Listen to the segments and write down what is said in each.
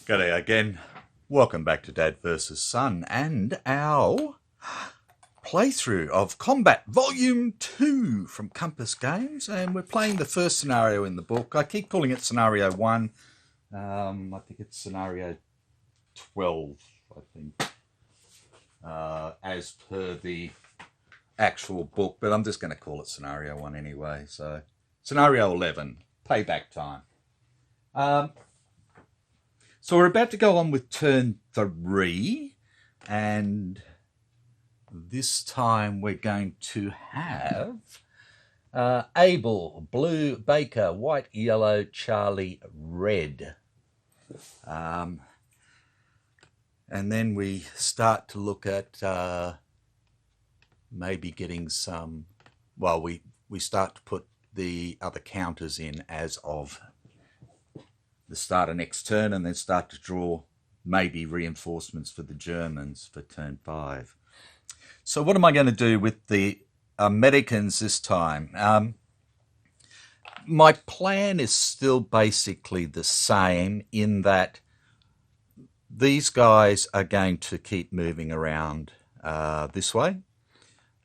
G'day again. Welcome back to Dad vs Son and our playthrough of Combat Volume 2 from Compass Games, and we're playing the first scenario in the book. I keep calling it Scenario 1. I think it's Scenario 12, I think, as per the actual book, but I'm just going to call it Scenario 1 anyway. So, Scenario 11, Payback Time. So we're about to go on with turn 3, and this time we're going to have Abel, blue, Baker, white, yellow, Charlie, red. And then we start to look at maybe getting some, well, we start to put the other counters in as of the start of next turn, and then start to draw maybe reinforcements for the Germans for turn 5. So what am I going to do with the Americans this time? My plan is still basically the same, in that these guys are going to keep moving around this way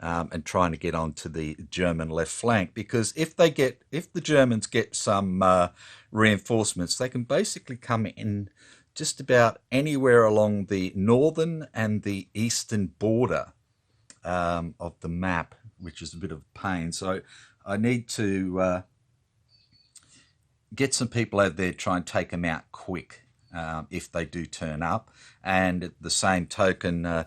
and trying to get onto the German left flank, because if the Germans get some reinforcements, they can basically come in just about anywhere along the northern and the eastern border of the map, which is a bit of a pain. So I need to get some people out there, try and take them out quick if they do turn up, and at the same token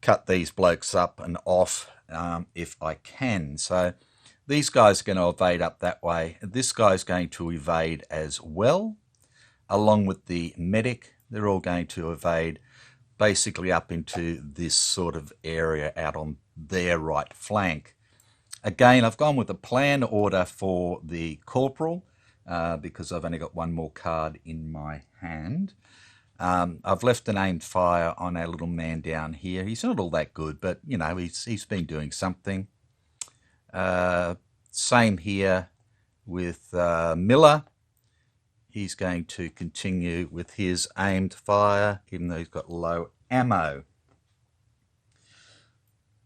cut these blokes up and off if I can. So these guys are going to evade up that way. This guy's going to evade as well, along with the medic. They're all going to evade basically up into this sort of area out on their right flank. Again, I've gone with a plan order for the corporal because I've only got one more card in my hand. I've left an aimed fire on our little man down here. He's not all that good, but, you know, he's been doing something. Same here with Miller. He's going to continue with his aimed fire, even though he's got low ammo.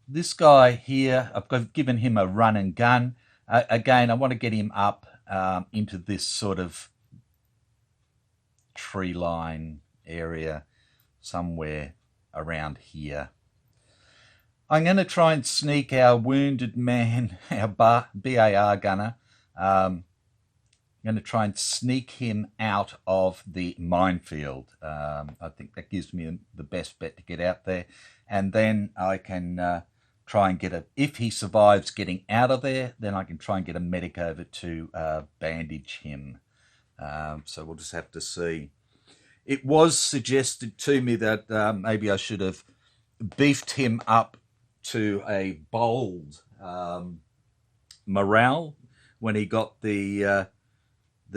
This guy here, I've given him a run and gun. Again, I want to get him up into this sort of tree line area somewhere around here. I'm going to try and sneak our wounded man, our BAR gunner. I'm going to try and sneak him out of the minefield. I think that gives me the best bet to get out there. And then I can try and get if he survives getting out of there, then I can try and get a medic over to bandage him. So we'll just have to see. It was suggested to me that maybe I should have beefed him up to a bold morale when he got the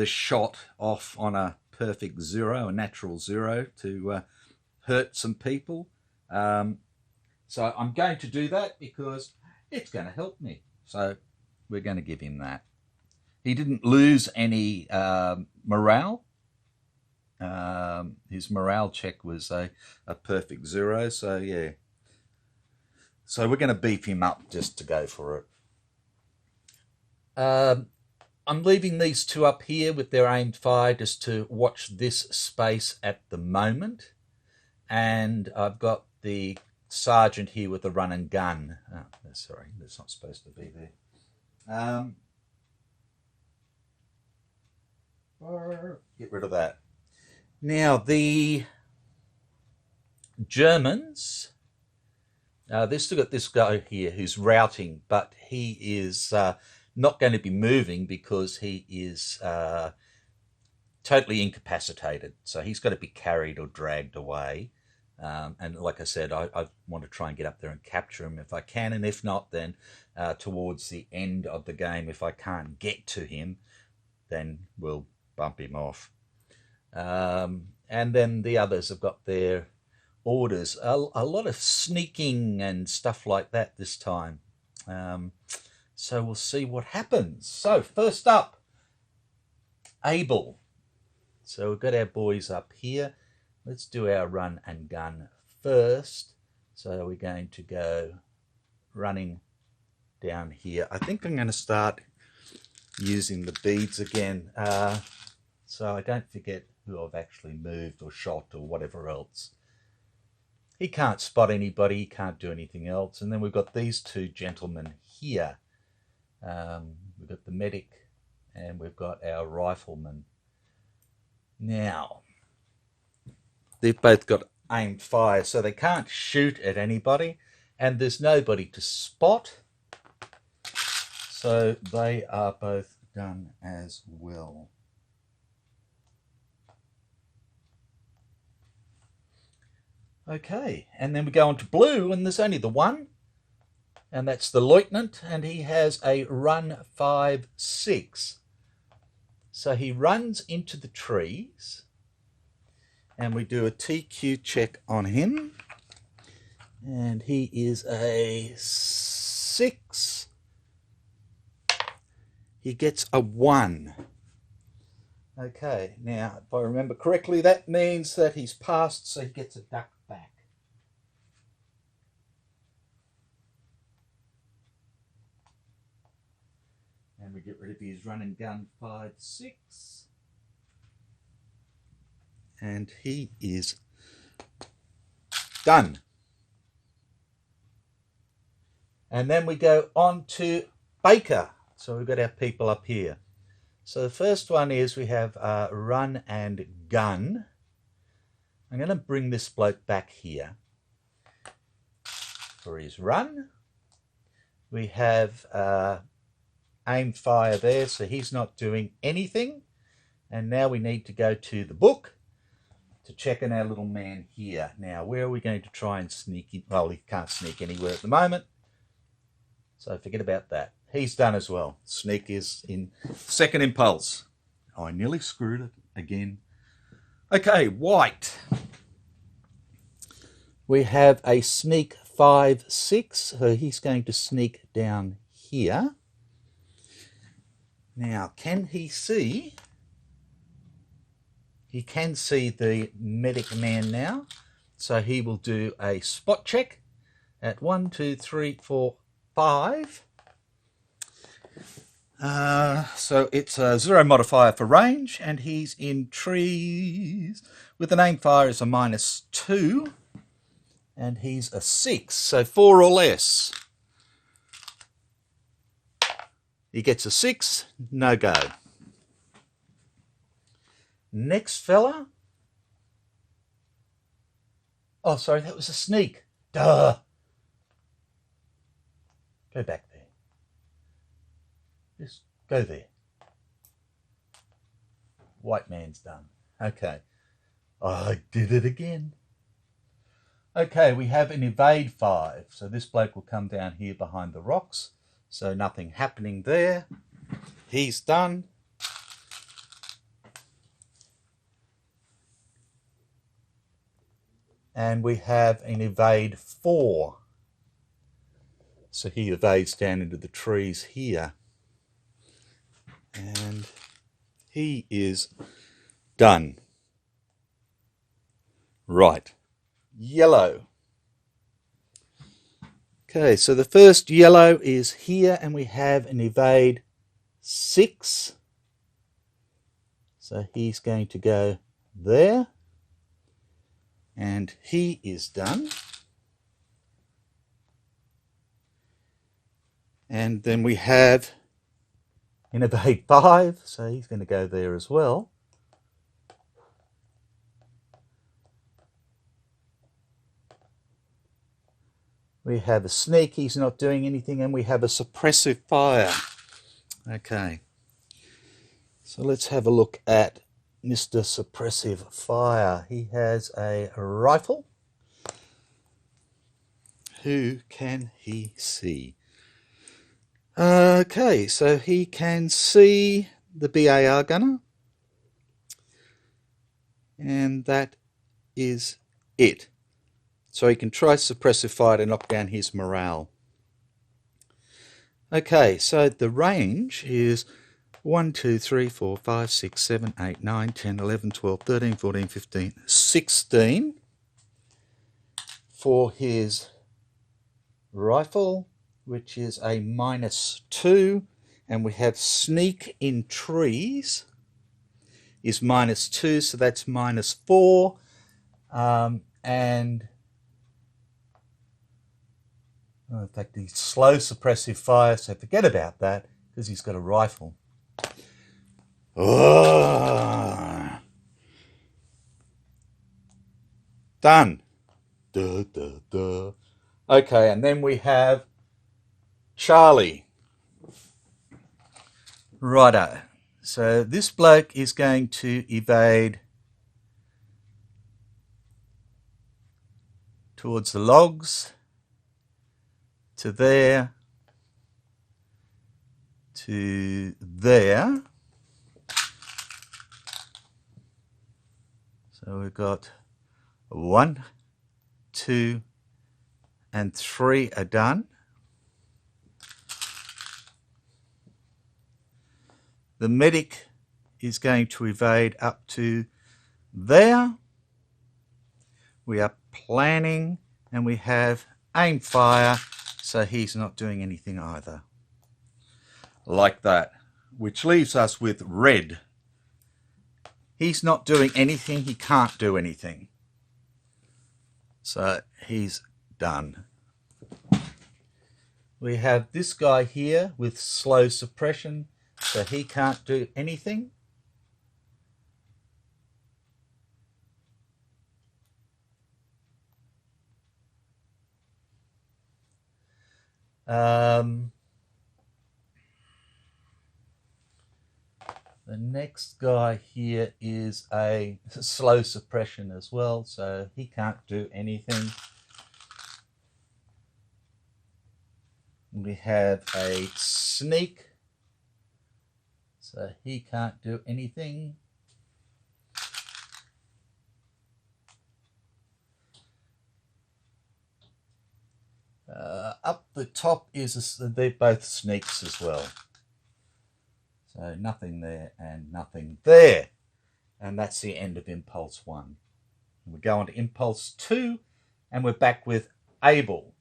shot off on a perfect 0, a natural 0, to hurt some people. So I'm going to do that because it's going to help me. So we're going to give him that. He didn't lose any morale. His morale check was a perfect 0, so yeah. So we're going to beef him up just to go for it. I'm leaving these two up here with their aimed fire just to watch this space at the moment. And I've got the sergeant here with the run and gun. Oh, sorry, that's not supposed to be there. Get rid of that. Now, the Germans, they've still got this guy here who's routing, but he is not going to be moving because he is totally incapacitated. So he's got to be carried or dragged away. And like I said, I want to try and get up there and capture him if I can. And if not, then towards the end of the game, if I can't get to him, then we'll bump him off. And then the others have got their orders. A lot of sneaking and stuff like that this time. So we'll see what happens. So first up, Able. So we've got our boys up here. Let's do our run and gun first. So we're going to go running down here. I think I'm going to start using the beads again, so I don't forget who I've actually moved or shot or whatever else. He can't spot anybody, he can't do anything else. And then we've got these two gentlemen here. We've got the medic and we've got our rifleman. Now, they've both got aimed fire, so they can't shoot at anybody, and there's nobody to spot. So they are both done as well. Okay, and then we go on to blue, and there's only the one, and that's the lieutenant, and he has a run 5-6. So he runs into the trees, and we do a TQ check on him, and he is a 6. He gets a 1. Okay, now if I remember correctly, that means that he's passed, so he gets a duck back. And we get rid of his run and gun 5-6. And he is done. And then we go on to Baker. So we've got our people up here. So the first one is we have run and gun. I'm going to bring this bloke back here for his run. We have aim fire there, so he's not doing anything. And now we need to go to the book to check on our little man here. Now, where are we going to try and sneak in? Well, he can't sneak anywhere at the moment, so forget about that. He's done as well. Sneak is in second impulse. Oh, I nearly screwed it again. Okay, white. We have a sneak 5-6, so he's going to sneak down here. Now, can he see? He can see the medic man now, so he will do a spot check at 1, 2, 3, 4, 5. So it's a 0 modifier for range, and he's in trees with an aim fire is a -2, and he's a 6, so 4 or less. He gets a 6, no go. Next fella. Oh, sorry, that was a sneak. Duh. Go back there. Just go there. White man's done. Okay. Oh, I did it again. Okay, we have an evade 5. So this bloke will come down here behind the rocks. So nothing happening there. He's done. And we have an evade 4. So he evades down into the trees here. And he is done. Right. Yellow. Okay, so the first yellow is here, and we have an evade 6. So he's going to go there. And he is done. And then we have an evade 5, so he's going to go there as well. We have a sneak, he's not doing anything, and we have a suppressive fire. Okay, so let's have a look at Mr. Suppressive Fire. He has a rifle. Who can he see? Okay, so he can see the BAR gunner. And that is it. So he can try suppressive fire to knock down his morale. Okay, so the range is 1, 2, 3, 4, 5, 6, 7, 8, 9, 10, 11, 12, 13, 14, 15, 16 for his rifle, which is a -2, and we have sneak in trees is -2, so that's -4, and in fact he's slow suppressive fire, so forget about that because he's got a rifle. Oh. Done. Duh, duh, duh. Okay, and then we have Charlie. Righto. So this bloke is going to evade towards the logs, to there, to there. So we've got 1, 2, and 3 are done. The medic is going to evade up to there. We are planning, and we have aim fire, so he's not doing anything either. Like that, which leaves us with red. He's not doing anything, he can't do anything. So he's done. We have this guy here with slow suppression, so he can't do anything. The next guy here is a slow suppression as well, so he can't do anything. We have a sneak, so he can't do anything. Up the top is they're both sneaks as well. So nothing there and nothing there. And that's the end of Impulse 1. We go on to Impulse 2, and we're back with Abel.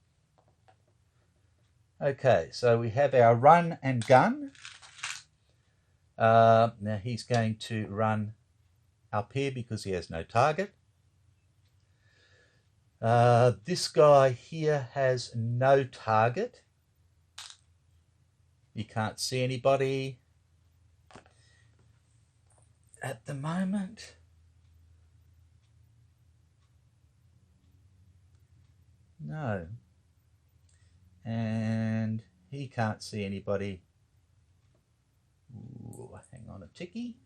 Okay, so we have our run and gun. Now he's going to run up here because he has no target. This guy here has no target. He can't see anybody at the moment. No. And he can't see anybody. Ooh, hang on a ticky.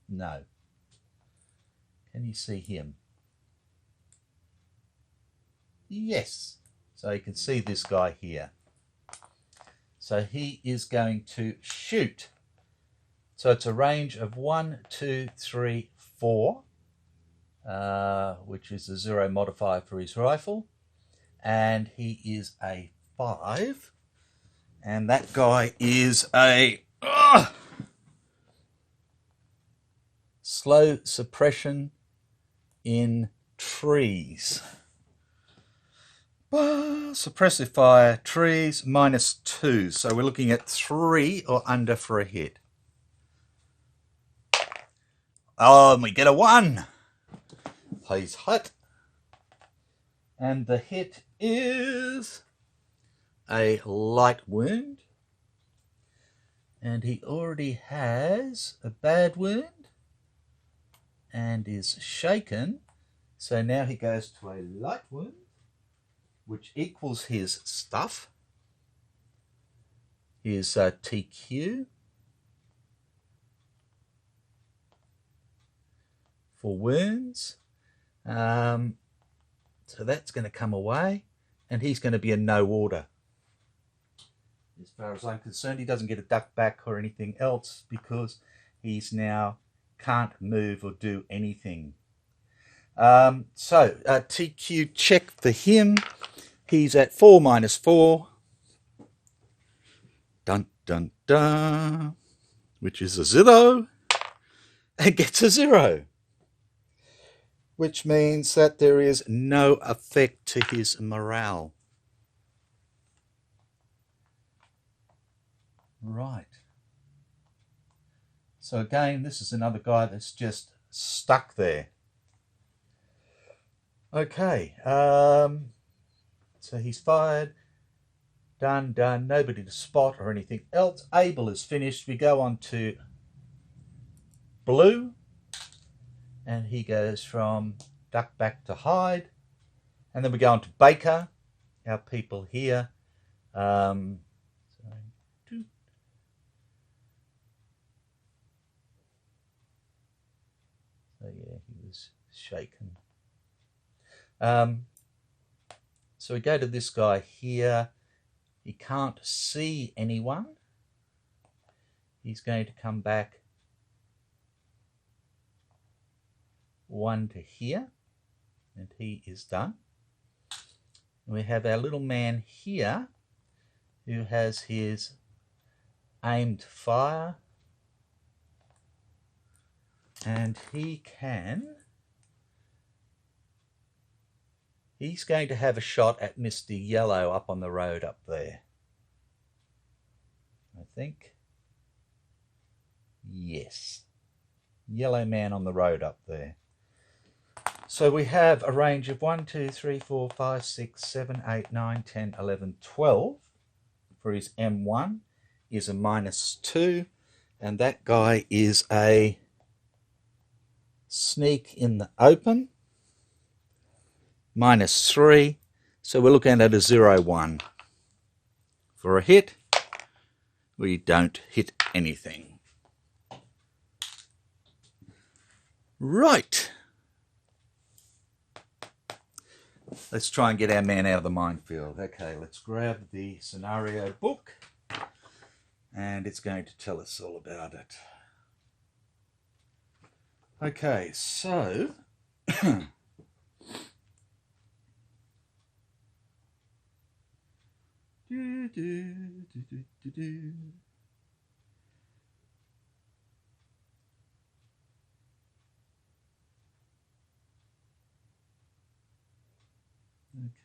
No. Can you see him? Yes. So you can see this guy here. So he is going to shoot. So it's a range of 1, 2, 3, 4, which is a 0 modifier for his rifle. And he is a 5. And that guy is a slow suppression in trees. Suppressive fire, trees, -2. So we're looking at 3 or under for a hit. Oh, and we get a 1. Plays hut. And the hit is a light wound. And he already has a bad wound and is shaken. So now he goes to a light wound, which equals his stuff, his TQ. For wounds. So that's going to come away, and he's going to be in no order. As far as I'm concerned, he doesn't get a duck back or anything else because he's now can't move or do anything. TQ check for him. He's at 4 minus 4. Dun, dun, dun. Which is a 0. And gets a 0. Which means that there is no effect to his morale. Right. So again, this is another guy that's just stuck there. Okay. So he's fired. Done. Nobody to spot or anything else. Abel is finished. We go on to Blue. And he goes from duck back to hide. And then we go on to Baker. Our people here. So yeah, he was shaken. So we go to this guy here. He can't see anyone. He's going to come back 1 to here, and he is done. We have our little man here who has his aimed fire, and he's going to have a shot at Mr. Yellow up on the road up there. I think. Yes. Yellow man on the road up there. So we have a range of 1, 2, 3, 4, 5, 6, 7, 8, 9, 10, 11, 12. For his M1 is a -2. And that guy is a sneak in the open. -3. So we're looking at a 0-1. For a hit, we don't hit anything. Right. Let's try and get our man out of the minefield. Okay, let's grab the scenario book. And it's going to tell us all about it. Okay, so...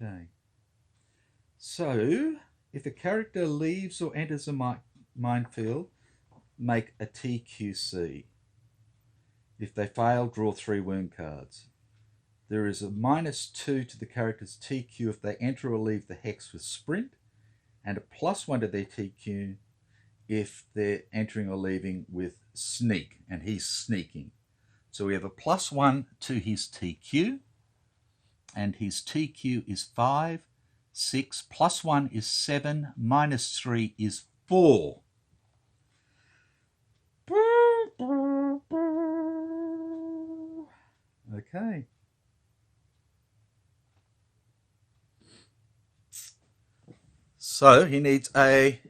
Okay, so if a character leaves or enters a minefield, make a TQC. If they fail, draw 3 wound cards. There is a -2 to the character's TQ if they enter or leave the hex with sprint, and a +1 to their TQ if they're entering or leaving with sneak, and he's sneaking. So we have a +1 to his TQ, and his TQ is 5, 6, +1 is 7, -3 is 4. Okay. So he needs a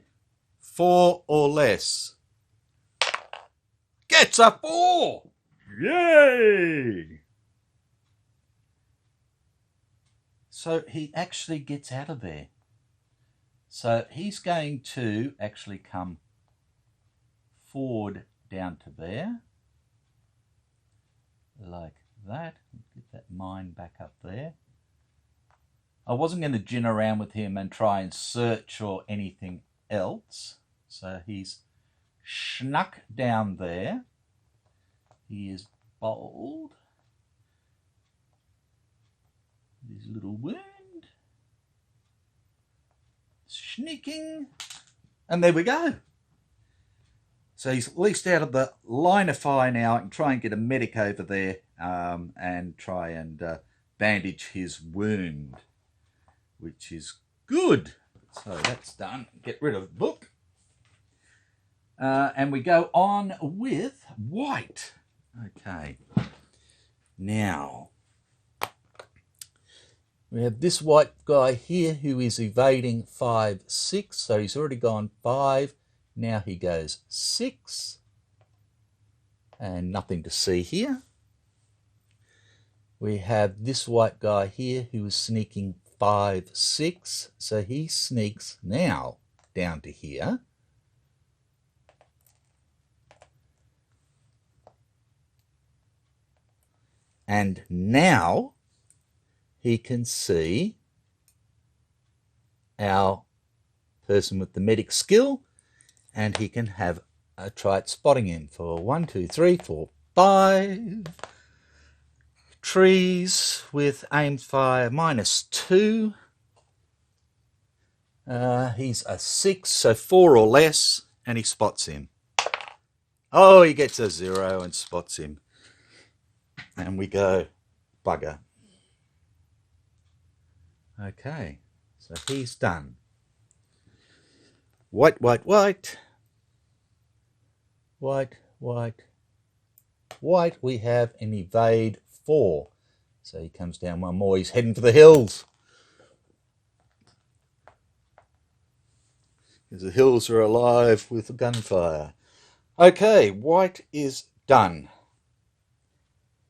4 or less. Gets a 4! Yay! So he actually gets out of there. So he's going to actually come forward down to there. Like that. Get that mine back up there. I wasn't going to gin around with him and try and search or anything else. So he's snuck down there. He is bold. His little wound. Sneaking. And there we go. So he's at least out of the line of fire now. I can try and get a medic over there and try and bandage his wound, which is good. So that's done. Get rid of the book. And we go on with white. Okay. Now, we have this white guy here who is evading 5, 6. So he's already gone 5. Now he goes 6. And nothing to see here. We have this white guy here who is sneaking 5, 6. So he sneaks now down to here. And now he can see our person with the medic skill, and he can have a try at spotting him for 1, 2, 3, 4, 5 trees with aim fire -2. He's a 6, so 4 or less, and he spots him. Oh, he gets a 0 and spots him. And we go, bugger. Okay, so he's done. White, white, white. White, white, white. We have an evade 4. So he comes down one more. He's heading for the hills. Because the hills are alive with gunfire. Okay, white is done.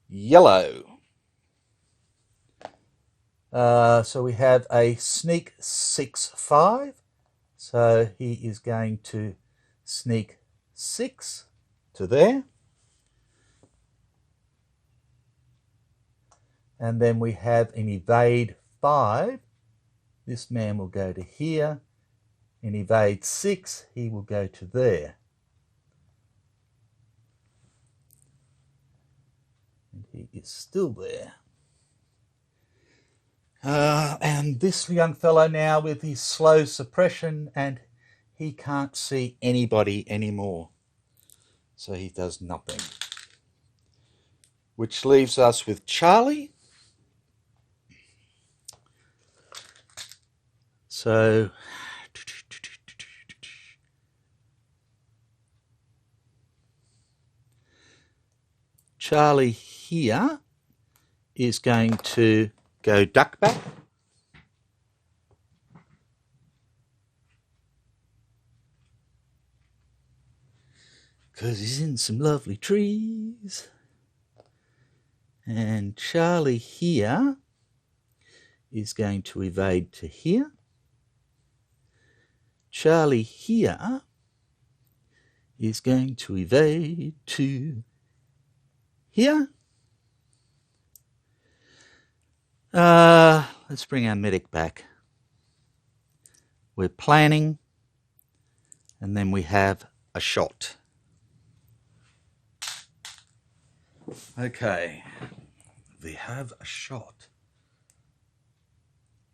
Yellow. So we have a sneak 6, 5. So he is going to sneak 6 to there. And then we have an evade 5. This man will go to here. In evade 6, he will go to there. And he is still there. And this young fellow now with his slow suppression, and he can't see anybody anymore. So he does nothing. Which leaves us with Charlie. So Charlie here is going to go duck back. Because he's in some lovely trees. And Charlie here is going to evade to here. Charlie here is going to evade to here. Let's bring our medic back. We're planning, and then we have a shot. Okay, we have a shot.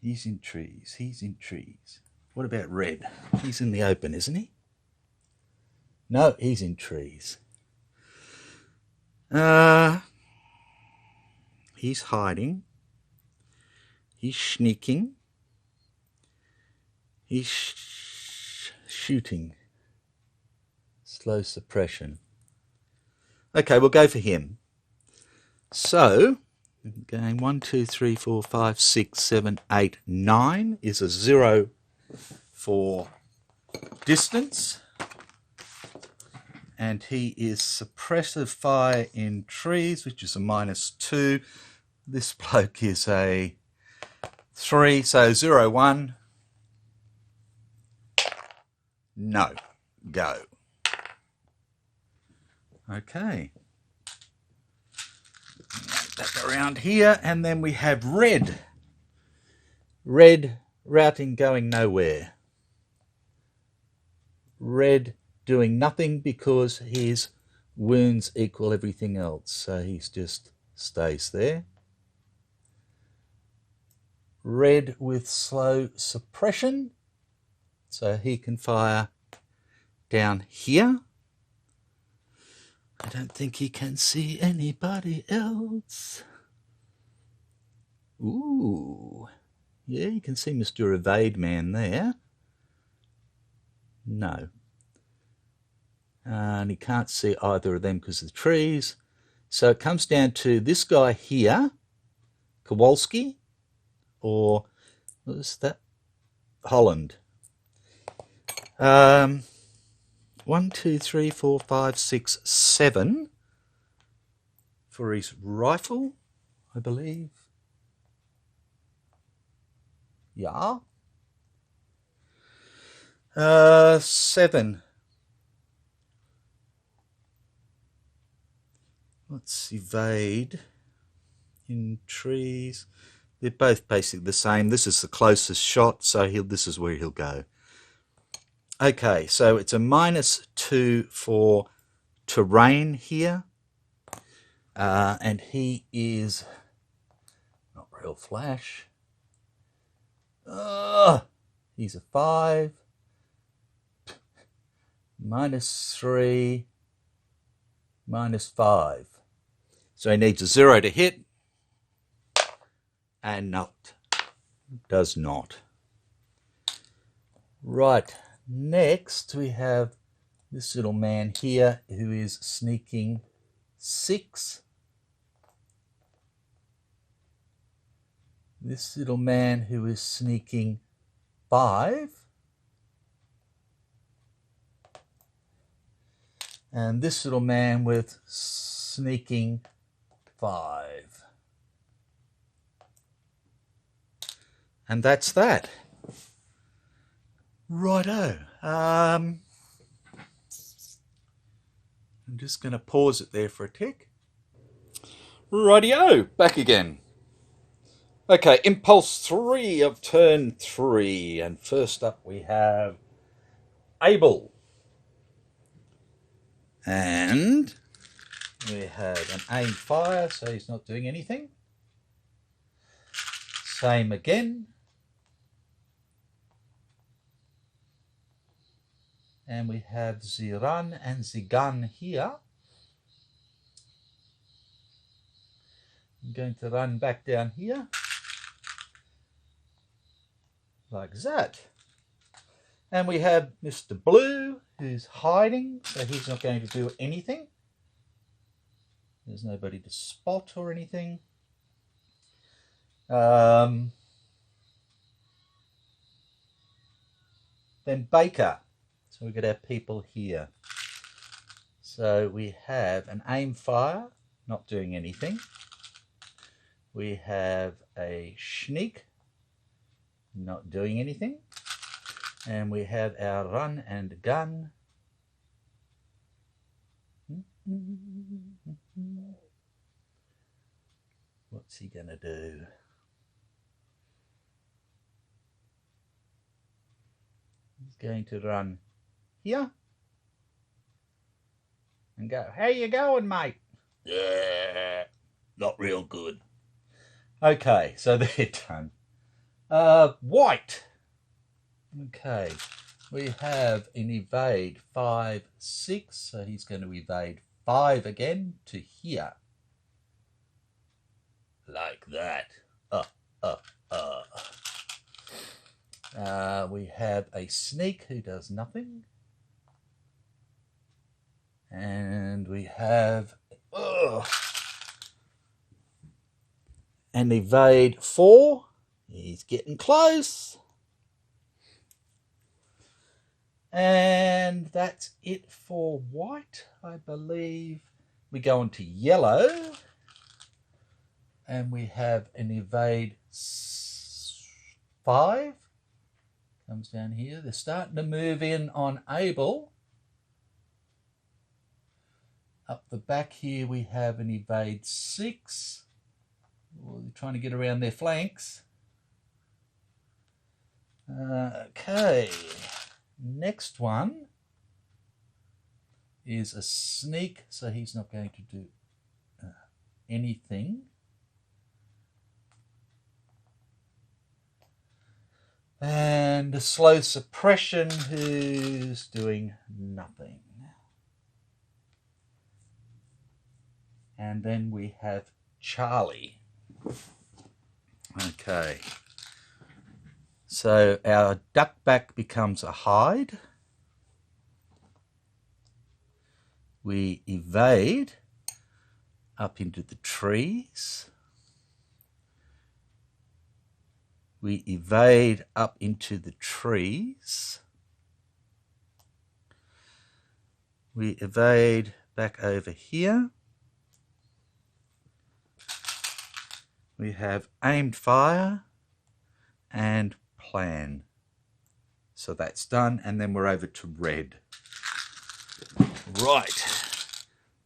He's in trees, he's in trees. What about red? He's in the open, isn't he? No, he's in trees. He's hiding. He's sneaking. He's shooting. Slow suppression. Okay, we'll go for him. So, going 1, 2, 3, 4, 5, 6, 7, 8, 9 is a 0 for distance. And he is suppressive fire in trees, which is a -2. This bloke is a 3, so 0, 1. No. Go. Okay. Back around here, and then we have red. Red routing going nowhere. Red doing nothing because his wounds equal everything else, so he just stays there. Red with slow suppression, so he can fire down here. I don't think he can see anybody else. Ooh, yeah, you can see Mr. Evade Man there. No. And he can't see either of them because of the trees. So it comes down to this guy here, Kowalski, or what is that? Holland. 1, 2, 3, 4, 5, 6, 7 for his rifle. I believe. Yeah. 7. Let's evade in trees. They're both basically the same. This is the closest shot, so this is where he'll go. Okay, so it's a -2 for terrain here. And he is not real flash. He's a 5. -3. -5. So he needs a 0 to hit. And does not. Right, next we have this little man here who is sneaking 6. This little man who is sneaking 5. And this little man with sneaking 5. And that's that. Righto. I'm just going to pause it there for a tick. Rightio, back again. Okay, impulse 3 of turn 3. And first up we have Abel. And we have an aim fire, so he's not doing anything. Same again. And we have the run and the gun here. I'm going to run back down here. Like that. And we have Mr. Blue, who's hiding, so he's not going to do anything. There's nobody to spot or anything. Then Baker. So we've got our people here. So we have an aim fire, not doing anything. We have a sneak, not doing anything. And we have our run and gun. What's he gonna do? He's going to run here and go, how you going, mate? Yeah, not real good. Okay, so they're done. White. Okay, we have an evade 5, 6, so he's going to evade 5 again to here. Like that. We have a sneak who does nothing. And we have an evade 4. He's getting close. And that's it for white, I believe. We go on to yellow. And we have an evade 5. Comes down here. They're starting to move in on Abel. Up the back here we have an evade 6. Well, they're trying to get around their flanks. Okay. Next one is a sneak, so he's not going to do anything. And a slow suppression who's doing nothing. And then we have Charlie. Okay. So our duckback becomes a hide. We evade up into the trees. We evade up into the trees. We evade back over here. We have aimed fire and plan. So that's done, and then we're over to red. Right.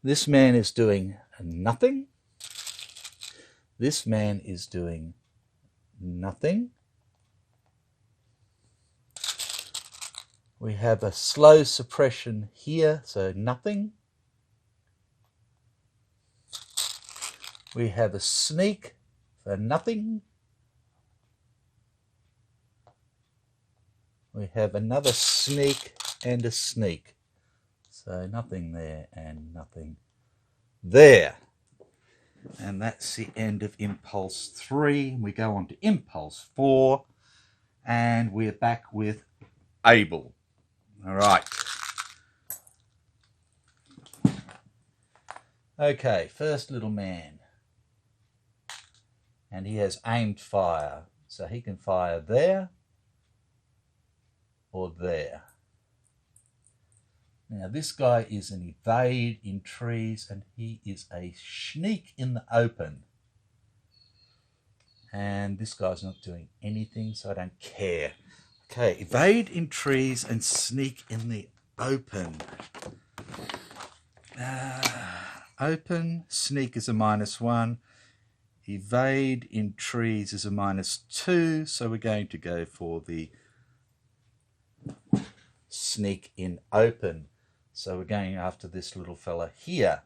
This man is doing nothing. This man is doing nothing. We have a slow suppression here, so nothing. We have a sneak for nothing. We have another sneak and a sneak. So nothing there and nothing there. And that's the end of impulse 3. We go on to impulse 4, and we're back with Abel. All right. Okay, first little man. And he has aimed fire. So he can fire there or there. Now this guy is an evade in trees, and he is a sneak in the open. And this guy's not doing anything, so I don't care. Okay, evade in trees and sneak in the open. Open, sneak is a -1. Evade in trees is a -2. So we're going to go for the sneak in open. So we're going after this little fella here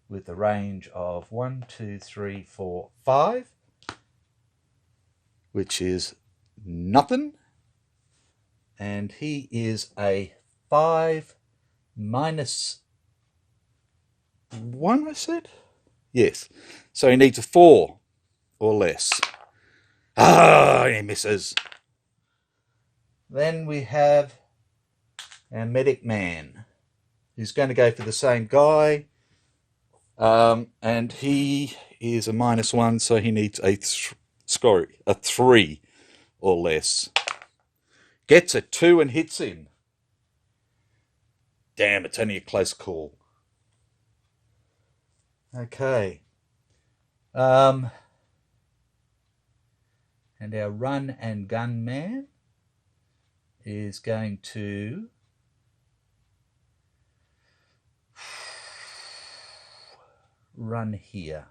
with a range of 1, 2, 3, 4, 5, which is nothing. And he is a 5 -1, I said? Yes. So he needs a 4 or less. Ah, he misses. Then we have our medic man, who's going to go for the same guy. And he is a -1, so he needs a 3 or less. Gets a 2 and hits him. Damn, it's only a close call. Okay. And our run and gun man is going to run here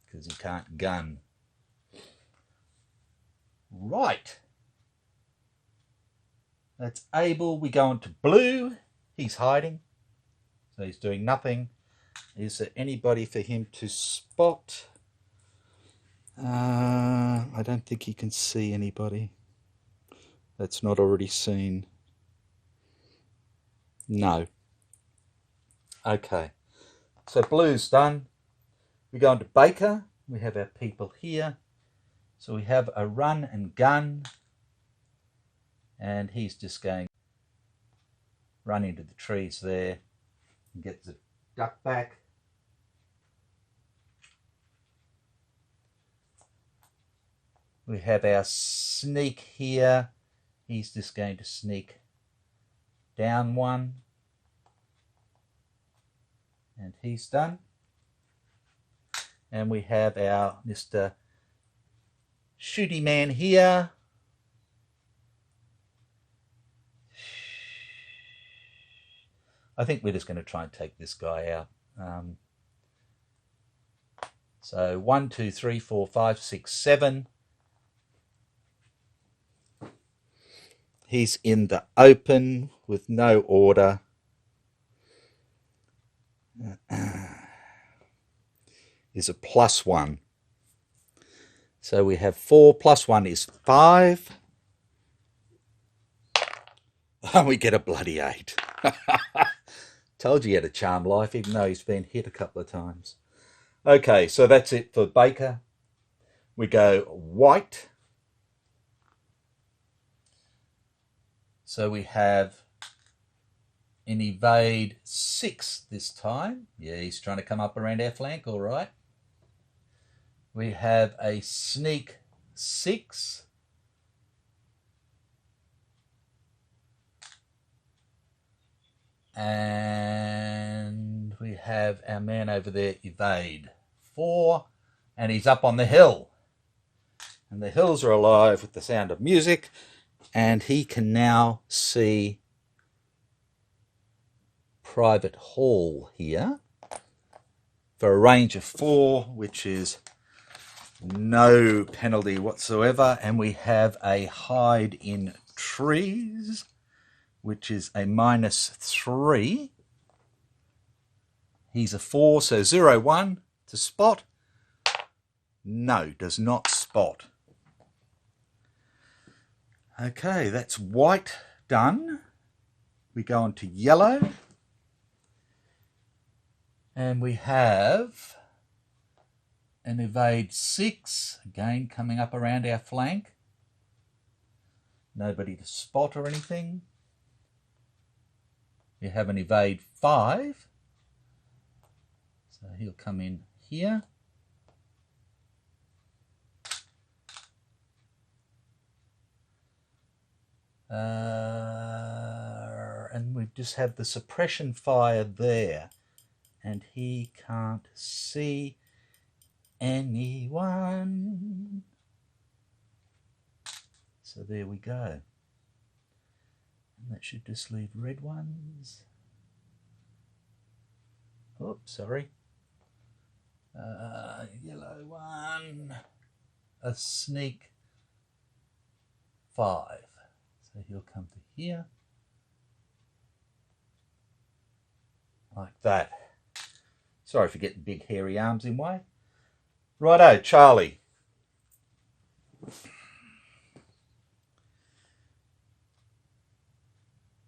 because he can't gun. Right. That's Abel. We go on to blue. He's hiding. So he's doing nothing. Is there anybody for him to spot? I don't think he can see anybody that's not already seen. No. Okay. So blue's done. We go on to Baker. We have our people here. So we have a run and gun. And he's just going to run into the trees there and get the duck back. We have our sneak here. He's just going to sneak down 1. And he's done. And we have our Mr. Shooty man here. I think we're just going to try and take this guy out. So 1, 2, 3, 4, 5, 6, 7. He's in the open with no order. Is a +1. So we have 4 + 1 is 5. And we get a bloody 8. Told you he had a charmed life, even though he's been hit a couple of times. Okay, so that's it for Baker. We go white. So we have an evade 6 this time. Yeah, he's trying to come up around our flank, all right. We have a sneak 6. And we have our man over there evade. 4, and he's up on the hill. And the hills are alive with the sound of music, and he can now see Private Hall here for a range of 4, which is no penalty whatsoever. And we have a hide in trees, which is a -3. He's a 4, so 0, 1 to spot. No, does not spot. Okay, that's white done. We go on to yellow. And we have an evade 6, again coming up around our flank. Nobody to spot or anything. We have an evade 5. So he'll come in here. And we just have the suppression fire there. And he can't see anyone. So there we go. And that should just leave red ones. Oops, sorry. Yellow one. A sneak 5. So he'll come to here. Like that. Sorry for getting big hairy arms in way. Righto, Charlie.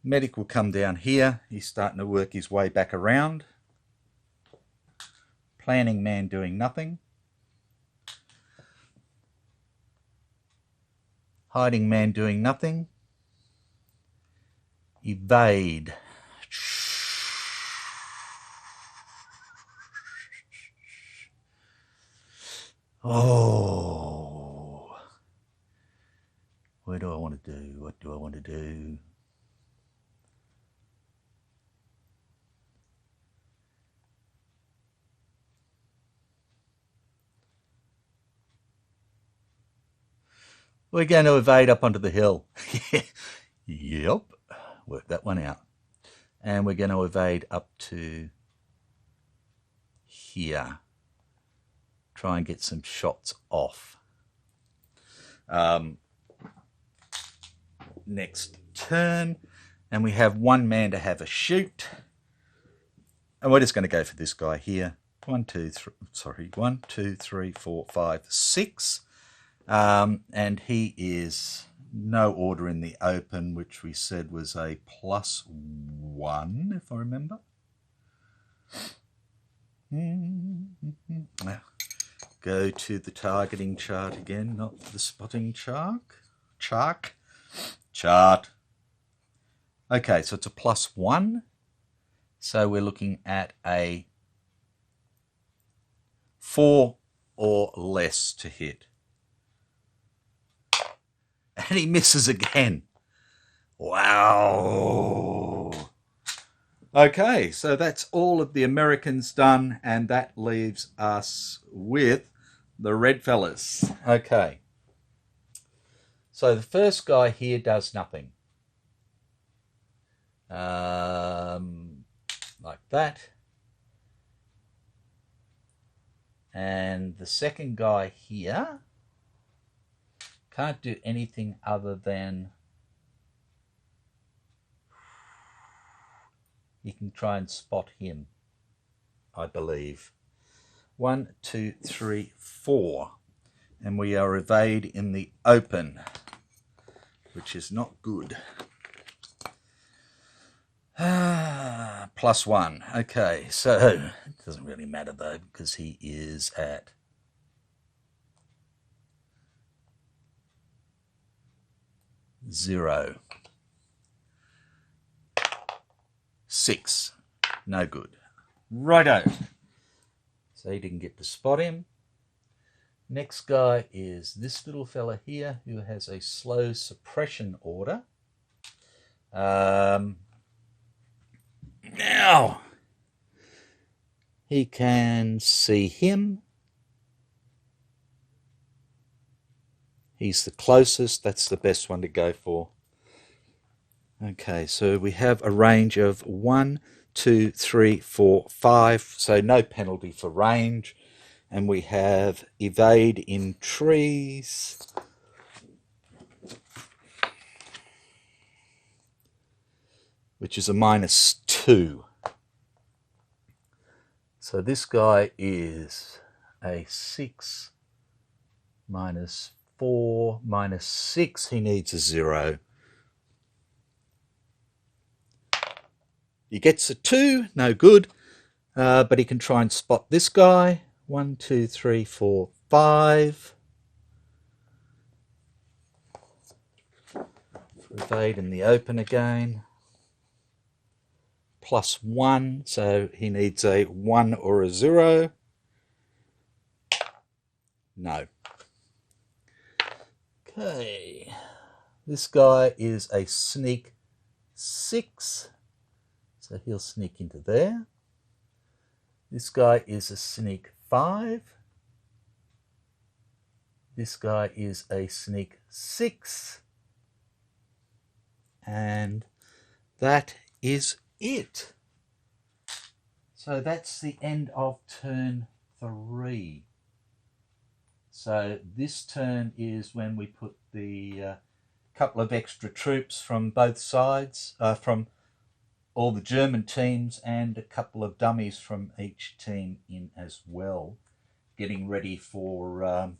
Medic will come down here. He's starting to work his way back around. Planning man doing nothing. Hiding man doing nothing. Evade. Oh. Where do I want to do? What do I want to do? We're going to evade up onto the hill. Yep. Work that one out. And we're going to evade up to here. Try and get some shots off. Next turn. And we have one man to have a shoot. And we're just going to go for this guy here. 1, 2, 3, 4, 5, 6. And he is no order in the open, which we said was a +1, if I remember. Go to the targeting chart again, not the spotting chart. Okay, so it's a +1. So we're looking at a 4 or less to hit. And he misses again. Wow. Okay, so that's all of the Americans done, and that leaves us with the red fellas. Okay. So the first guy here does nothing. Like that. And the second guy here can't do anything other than you can try and spot him, I believe. 1, 2, 3, 4. And we are evade in the open, which is not good. +1. Okay, so it doesn't really matter though, because he is at 0. 6. No good. Righto. So he didn't get to spot him. Next guy is this little fella here who has a slow suppression order. Now, he can see him He's the closest. That's the best one to go for. Okay, so we have a range of 1, 2, 3, 4, 5. So no penalty for range. And we have evade in trees. Which is a -2. So this guy is a 6, -4, -6. He needs a 0. He gets a 2, no good. But he can try and spot this guy. 1, 2, 3, 4, 5. Evade in the open again. +1, so he needs a 1 or a 0. No. Okay. This guy is a sneak 6, so he'll sneak into there. This guy is a sneak 5. This guy is a sneak 6. And that is it. So that's the end of turn 3. So this turn is when we put the couple of extra troops from both sides, from all the German teams, and a couple of dummies from each team in as well, getting ready for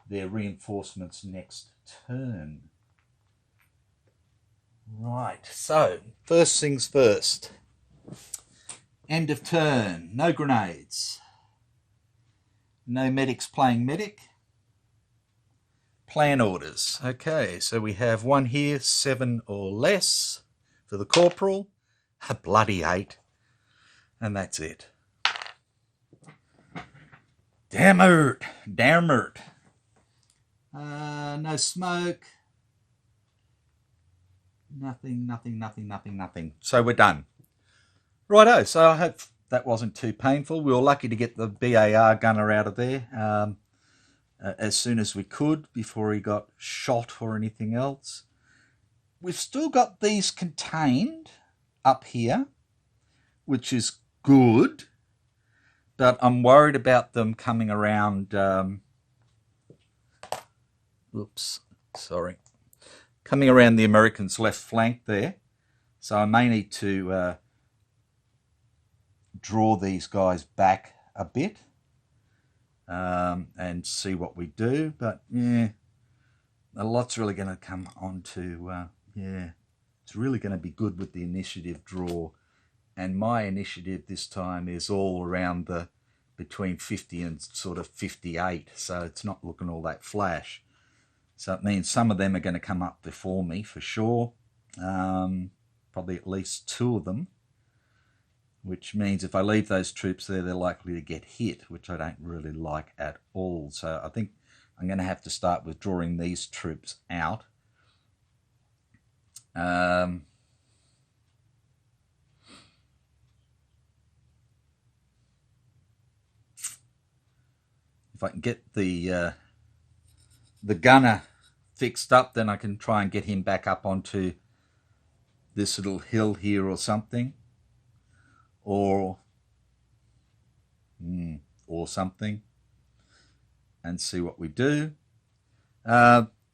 their reinforcements next turn. Right, so first things first. End of turn, no grenades. No medics playing medic. Plan orders. Okay, so we have one here, 7 or less for the corporal. A bloody 8. And that's it. Damn it. Damn it. No smoke. Nothing. So we're done. Righto, so I hope that wasn't too painful. We were lucky to get the BAR gunner out of there as soon as we could before he got shot or anything else. We've still got these contained up here, which is good, but I'm worried about them coming around. Coming around the Americans' left flank there. So I may need to draw these guys back a bit and see what we do. But yeah, a lot's really going to come on to, it's really going to be good with the initiative draw. And my initiative this time is all around the between 50 and sort of 58. So it's not looking all that flash. So it means some of them are going to come up before me for sure. Probably at least 2 of them. Which means if I leave those troops there, they're likely to get hit, which I don't really like at all. So I think I'm going to have to start withdrawing these troops out. If I can get the gunner fixed up, then I can try and get him back up onto this little hill here or something, or something, and see what we do.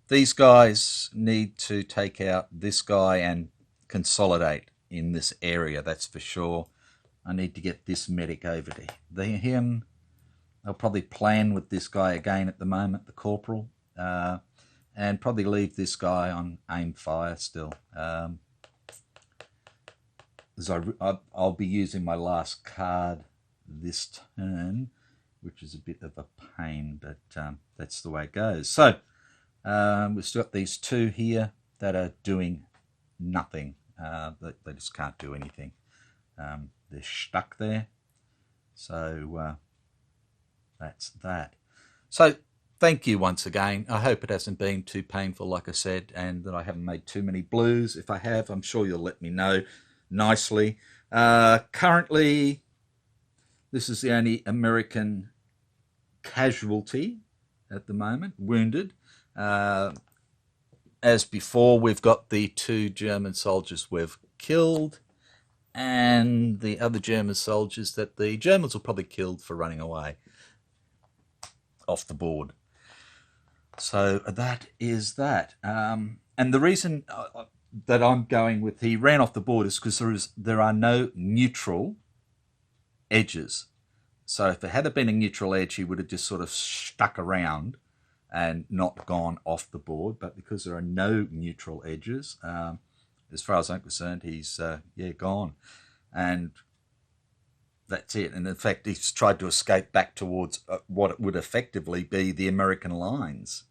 These guys need to take out this guy and consolidate in this area, that's for sure. I need to get this medic over to him. I'll probably plan with this guy again at the moment, the corporal, and probably leave this guy on aim fire still. I'll be using my last card this turn, which is a bit of a pain, but that's the way it goes. So we've still got these 2 here that are doing nothing. They just can't do anything. They're stuck there. So that's that. So thank you once again. I hope it hasn't been too painful, like I said, and that I haven't made too many blues. If I have, I'm sure you'll let me know nicely. Currently, this is the only American casualty at the moment, wounded. As before, we've got the 2 German soldiers we've killed, and the other German soldiers that the Germans will probably killed for running away off the board. So that is that. And the reason that I'm going with he ran off the board is because there are no neutral edges. So if there had been a neutral edge, he would have just sort of stuck around and not gone off the board. But because there are no neutral edges, as far as I'm concerned, he's gone. And that's it. And in fact, he's tried to escape back towards what would effectively be the American lines.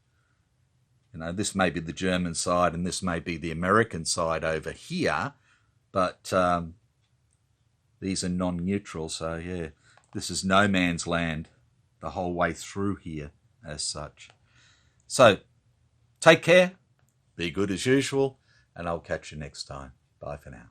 You know, this may be the German side and this may be the American side over here, but these are non-neutral. So, yeah, this is no man's land the whole way through here as such. So, take care, be good as usual, and I'll catch you next time. Bye for now.